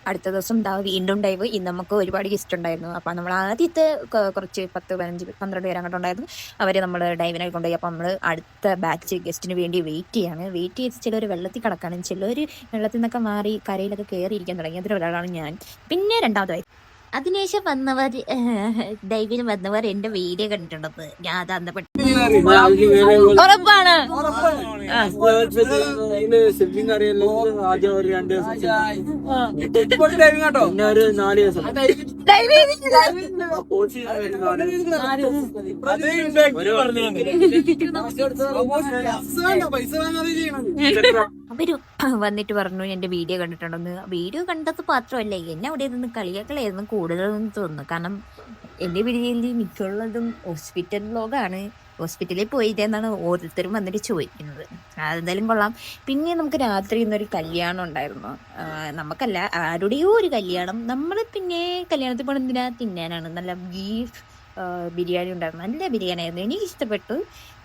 അടുത്ത ദിവസം വീണ്ടും ഡൈവ്. ഇന്ന് നമുക്ക് ഒരുപാട് ഗസ്റ്റ് ഉണ്ടായിരുന്നു. അപ്പം നമ്മൾ ആദ്യത്തെ കുറച്ച് 10-15-12 പേര് അങ്ങോട്ട് ഉണ്ടായിരുന്നു. അവരെ നമ്മൾ ഡൈവിനൊക്കെ കൊണ്ടുപോയി. അപ്പം നമ്മൾ അടുത്ത ബാച്ച് ഗസ്റ്റിന് വേണ്ടി വെയിറ്റ് ചെയ്ത് ചിലർ വെള്ളത്തിൽ കിടക്കാനും ചിലർ വെള്ളത്തിൽ നിന്നൊക്കെ മാറി കരയിലൊക്കെ കയറിയിരിക്കാൻ തുടങ്ങി. അതിലൊരാളാണ് ഞാൻ. പിന്നെ രണ്ടാമതായി അതിനുശേഷം വന്നവർ ഡൈവിന് വന്നവർ എന്റെ വീഡിയോ കണ്ടിട്ടുണ്ടത് ഞാൻ അത് അന്തപ്പെട്ടു. ഉറപ്പാണ്. അവര് വന്നിട്ട് പറഞ്ഞു എന്റെ വീഡിയോ കണ്ടിട്ടുണ്ടെന്ന്. വീഡിയോ കണ്ടത് മാത്രമല്ല, എന്നെ അവിടെ നിന്ന് കളിയാക്കളായിരുന്നു കൂടുതലെന്ന് തോന്നുന്നു. കാരണം എന്റെ വീഡിയോയിൽ മിക്കുള്ളതും ഹോസ്പിറ്റൽ വ്ലോഗാണ്. ഹോസ്പിറ്റലിൽ പോയിട്ടെന്നാണ് ഓരോരുത്തരും വന്നിട്ട് ചോദിക്കുന്നത്. അതെന്തായാലും കൊള്ളാം. പിന്നെ നമുക്ക് രാത്രി ഇന്നൊരു കല്യാണം ഉണ്ടായിരുന്നു. നമുക്കല്ല, ആരുടെയോ ഒരു കല്യാണം. നമ്മൾ പിന്നെ കല്യാണത്തിൽ പോകണം എന്തിനാ? തിന്നാനാണ്. നല്ല ബീഫ് ബിരിയാണി ഉണ്ടായിരുന്നു. നല്ല ബിരിയാണി ആയിരുന്നു, എനിക്ക് ഇഷ്ടപ്പെട്ടു.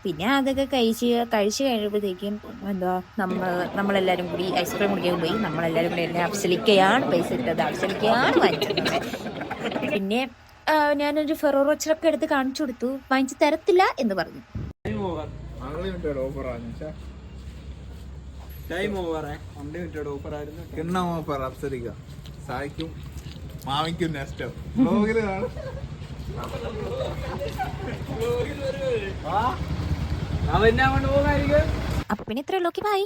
പിന്നെ അതൊക്കെ കഴിച്ച് കഴിയുമ്പോഴത്തേക്കും നമ്മളെല്ലാവരും കൂടി ഐസ്ക്രീം കുടിക്കാൻ പോയി. നമ്മളെല്ലാവരും കൂടി എന്നെ അഫ്സലിക്കയാണ് പൈസ ഇട്ടത്, അഫ്സലിക്കയാണ് വാങ്ങിച്ചത്. പിന്നെ ഞാനൊരു ഫെറോ റോച്ചറൊക്കെ എടുത്ത് കാണിച്ചു കൊടുത്തു. വാങ്ങിച്ചു തരത്തില്ല എന്ന് പറഞ്ഞു. അപ്പൊ പിന്നെ ഇത്രയുള്ളൂ. ബൈ.